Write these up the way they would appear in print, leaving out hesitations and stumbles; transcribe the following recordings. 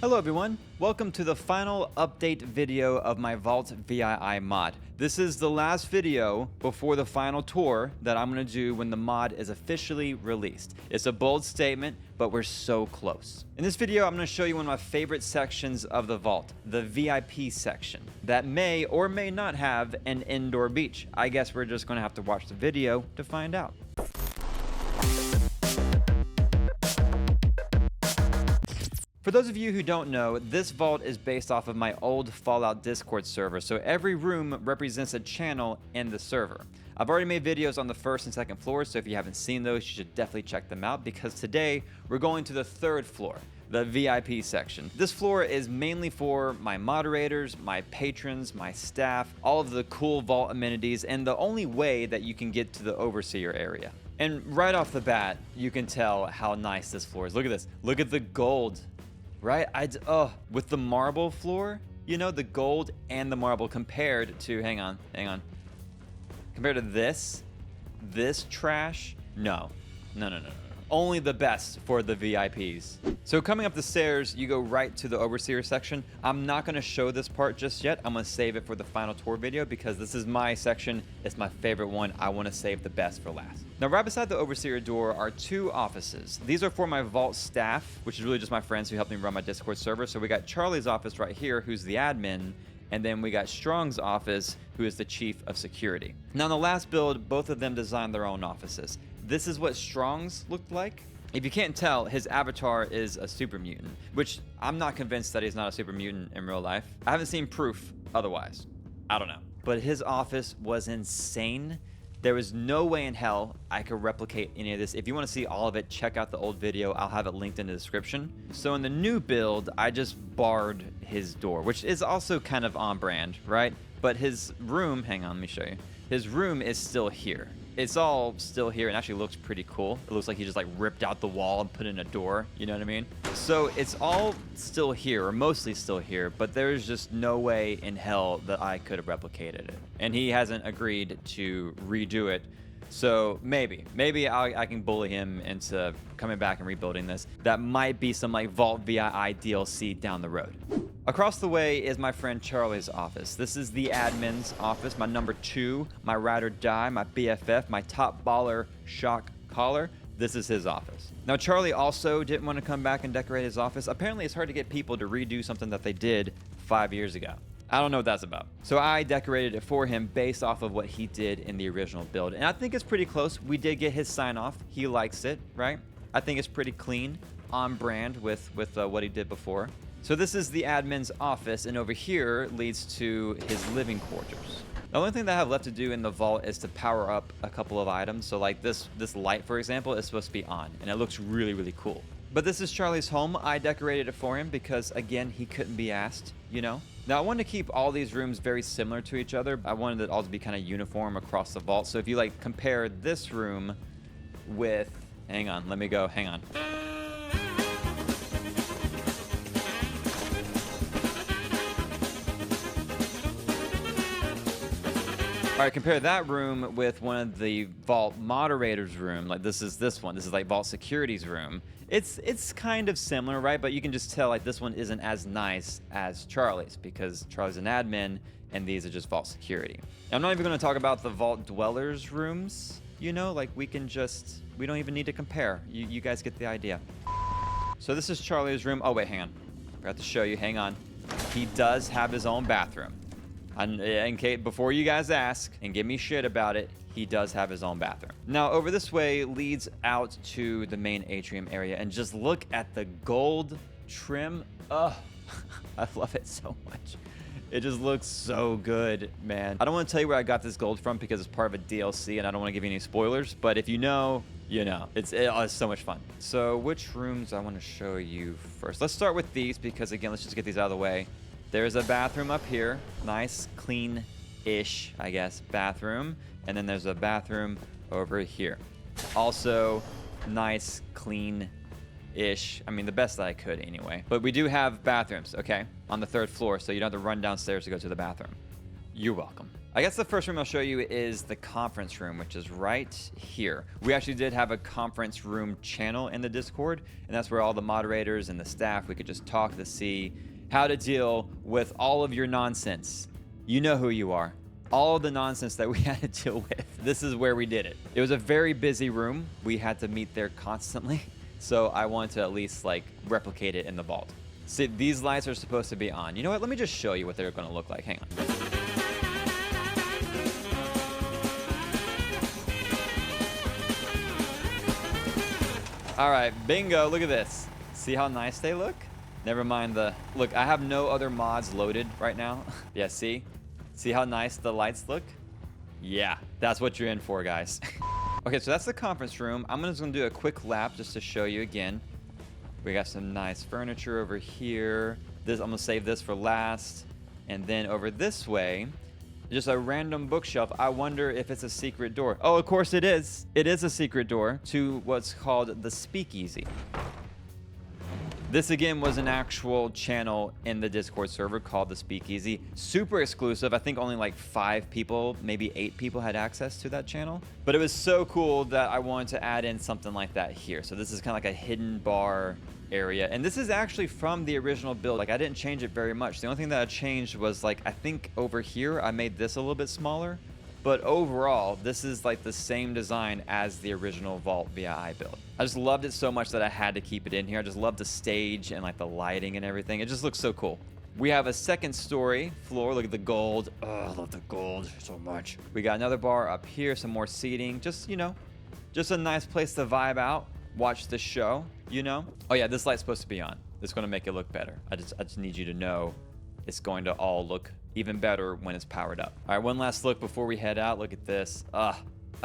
Hello everyone, welcome to the final update video of my Vault VII mod. This is the last video before the final tour that I'm going to do when the mod is officially released. It's a bold statement, but we're so close. In this video, I'm going to show you one of my favorite sections of the Vault, the VIP section, that may or may not have an indoor beach. I guess we're just going to have to watch the video to find out. For those of you who don't know, this vault is based off of my old Fallout Discord server, so every room represents a channel in the server. I've already made videos on the first and second floors, so if you haven't seen those, you should definitely check them out, because today we're going to the third floor, the VIP section. This floor is mainly for my moderators, my patrons, my staff, all of the cool vault amenities, and the only way that you can get to the overseer area. And right off the bat, you can tell how nice this floor is. Look at this. Look at the gold. Right? With the marble floor, you know, the gold and the marble compared to, hang on. Compared to this trash, no. Only the best for the VIPs. So coming up the stairs, you go right to the overseer section. I'm not gonna show this part just yet. I'm gonna save it for the final tour video because this is my section. It's my favorite one. I wanna save the best for last. Now, right beside the overseer door are two offices. These are for my vault staff, which is really just my friends who help me run my Discord server. So we got Charlie's office right here, who's the admin. And then we got Strong's office, who is the chief of security. Now, in the last build, both of them designed their own offices. This is what Strong's looked like. If you can't tell, his avatar is a super mutant, which I'm not convinced that he's not a super mutant in real life. I haven't seen proof otherwise. I don't know. But his office was insane. There was no way in hell I could replicate any of this. If you want to see all of it, check out the old video. I'll have it linked in the description. So in the new build, I just barred his door, which is also kind of on brand, right? But his room, hang on, let me show you. His room is still here. It's all still here and actually looks pretty cool. It looks like he just like ripped out the wall and put in a door, you know what I mean? So it's all still here, or mostly still here, but there's just no way in hell that I could have replicated it. And he hasn't agreed to redo it. So maybe I can bully him into coming back and rebuilding this. That might be some like Vault VII DLC down the road. Across the way is my friend Charlie's office. This is the admin's office, my number 2, my ride or die, my BFF, my top baller shock collar. This is his office. Now, Charlie also didn't want to come back and decorate his office. Apparently, it's hard to get people to redo something that they did 5 years ago. I don't know what that's about. So I decorated it for him based off of what he did in the original build. And I think it's pretty close. We did get his sign off. He likes it, right? I think it's pretty clean, on brand with what he did before. So this is the admin's office, and over here leads to his living quarters. The only thing that I have left to do in the vault is to power up a couple of items. So like this light, for example, is supposed to be on, and it looks really, really cool. But this is Charlie's home. I decorated it for him because, again, he couldn't be asked, you know? Now, I wanted to keep all these rooms very similar to each other. I wanted it all to be kind of uniform across the vault. So if you like compare this room with, hang on. All right, compare that room with one of the Vault moderators' room. Like this is one. This is like Vault Security's room. It's kind of similar, right? But you can just tell like this one isn't as nice as Charlie's because Charlie's an admin and these are just Vault Security. I'm not even going to talk about the Vault Dwellers' rooms. You know, like we don't even need to compare. You guys get the idea. So this is Charlie's room. Oh wait, hang on. Forgot to show you. Hang on. He does have his own bathroom. In case, before you guys ask and give me shit about it, he does have his own bathroom. Now, over this way leads out to the main atrium area, and just look at the gold trim. Ugh, I love it so much. It just looks so good, man. I don't want to tell you where I got this gold from because it's part of a DLC, and I don't want to give you any spoilers, but if you know, you know. It's so much fun. So which rooms I want to show you first? Let's start with these because, again, let's just get these out of the way. There's a bathroom up here. Nice, clean-ish, I guess, bathroom. And then there's a bathroom over here. Also, nice, clean-ish. I mean, the best that I could anyway. But we do have bathrooms, okay, on the 3rd floor, so you don't have to run downstairs to go to the bathroom. You're welcome. I guess the first room I'll show you is the conference room, which is right here. We actually did have a conference room channel in the Discord, and that's where all the moderators and the staff, we could just talk to see how to deal with all of your nonsense. You know who you are. All the nonsense that we had to deal with. This is where we did it. It was a very busy room. We had to meet there constantly. So I wanted to at least like replicate it in the vault. See, these lights are supposed to be on. You know what? Let me just show you what they're going to look like. Hang on. All right, bingo. Look at this. See how nice they look? Never mind the... Look, I have no other mods loaded right now. Yeah, see? See how nice the lights look? Yeah, that's what you're in for, guys. Okay, so that's the conference room. I'm just gonna do a quick lap just to show you again. We got some nice furniture over here. This, I'm gonna save this for last. And then over this way, just a random bookshelf. I wonder if it's a secret door. Oh, of course it is. It is a secret door to what's called the speakeasy. This again was an actual channel in the Discord server called the Speakeasy. Super exclusive. I think only like 5 people, maybe 8 people had access to that channel. But it was so cool that I wanted to add in something like that here. So this is kind of like a hidden bar area. And this is actually from the original build. Like I didn't change it very much. The only thing that I changed was like, I think over here, I made this a little bit smaller. But overall, this is like the same design as the original Vault VII build. I just loved it so much that I had to keep it in here. I just love the stage and like the lighting and everything. It just looks so cool. We have a second story floor. Look at the gold. Oh, I love the gold so much. We got another bar up here, some more seating. Just, you know, just a nice place to vibe out, watch the show, you know? Oh yeah, this light's supposed to be on. It's gonna make it look better. I just need you to know it's going to all look even better when it's powered up. All right, one last look before we head out. Look at this. I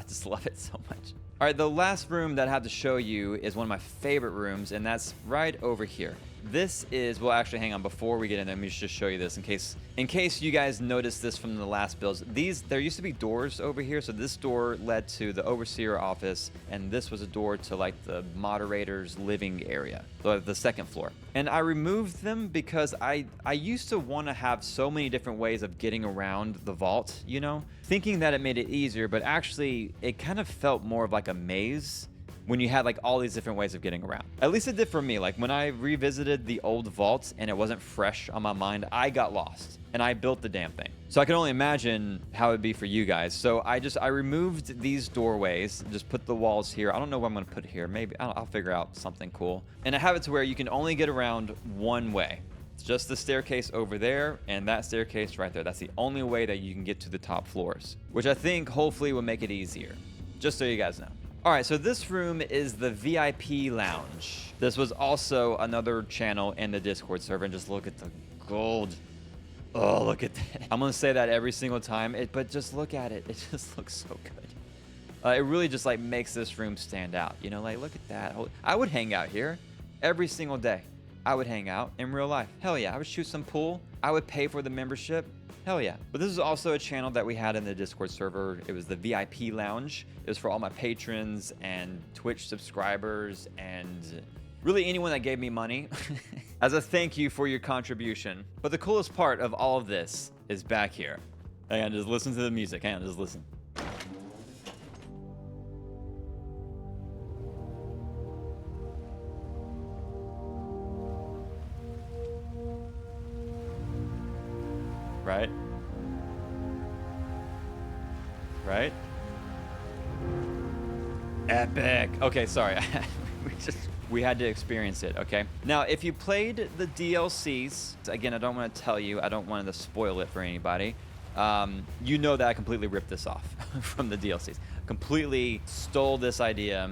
just love it so much. All right, the last room that I have to show you is one of my favorite rooms, and that's right over here. This is, well, actually, hang on. Before we get in there, let me just show you this in case you guys noticed this from the last builds. There used to be doors over here. So this door led to the overseer office, and this was a door to like the moderator's living area, the second floor. And I removed them because I used to want to have so many different ways of getting around the vault, you know, thinking that it made it easier, but actually it kind of felt more of like a maze when you had like all these different ways of getting around. At least it did for me. Like when I revisited the old vaults and it wasn't fresh on my mind, I got lost and I built the damn thing. So I can only imagine how it'd be for you guys. So I removed these doorways, just put the walls here. I don't know what I'm gonna put here. Maybe I'll figure out something cool. And I have it to where you can only get around one way. It's just the staircase over there and that staircase right there. That's the only way that you can get to the top floors, which I think hopefully will make it easier, just so you guys know. All right, so this room is the VIP lounge. This was also another channel in the Discord server, and just look at the gold. Oh, look at that. I'm gonna say that every single time, but just look at it. It just looks so good. It really just like makes this room stand out. You know, like look at that. I would hang out here every single day. I would hang out in real life. Hell yeah, I would shoot some pool. I would pay for the membership. Hell yeah. But this is also a channel that we had in the Discord server. It was the VIP lounge. It was for all my patrons and Twitch subscribers and really anyone that gave me money as a thank you for your contribution. But the coolest part of all of this is back here. Hang on, just listen to the music. Hang on, just listen. Right? Right? Epic. Okay, sorry. we had to experience it, okay? Now, if you played the DLCs, again, I don't want to tell you, I don't want to spoil it for anybody. You know that I completely ripped this off from the DLCs. Completely stole this idea,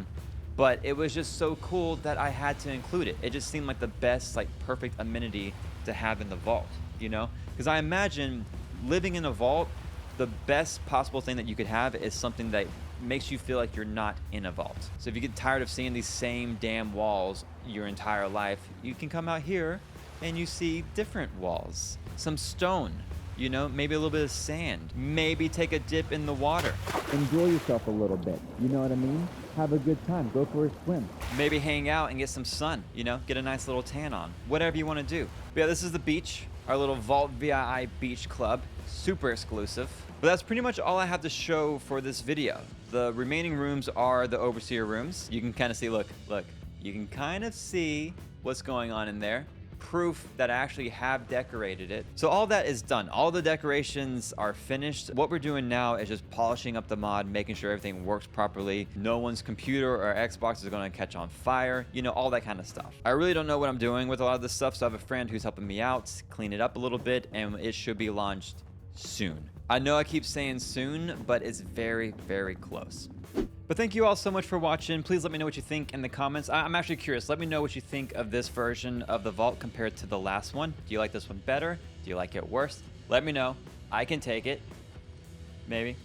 but it was just so cool that I had to include it. It just seemed like the best, like perfect amenity to have in the vault, you know? Because I imagine living in a vault, the best possible thing that you could have is something that makes you feel like you're not in a vault. So if you get tired of seeing these same damn walls your entire life, you can come out here and you see different walls, some stone, You know, maybe a little bit of sand. Maybe take a dip in the water. Enjoy yourself a little bit. You know what I mean? Have a good time. Go for a swim. Maybe hang out and get some sun, you know, get a nice little tan on. Whatever you want to do. But yeah, this is the beach, our little Vault VII beach club. Super exclusive. But that's pretty much all I have to show for this video. The remaining rooms are the overseer rooms. You can kind of see, look, you can kind of see what's going on in there. Proof that I actually have decorated it. So all that is done. All the decorations are finished. What we're doing now is just polishing up the mod, making sure everything works properly. No one's computer or Xbox is going to catch on fire. You know, all that kind of stuff. I really don't know what I'm doing with a lot of this stuff, so I have a friend who's helping me out, clean it up a little bit, and it should be launched soon. I know I keep saying soon, but it's very, very close. But thank you all so much for watching. Please let me know what you think in the comments. I'm actually curious. Let me know what you think of this version of the Vault compared to the last one. Do you like this one better? Do you like it worse? Let me know. I can take it. Maybe.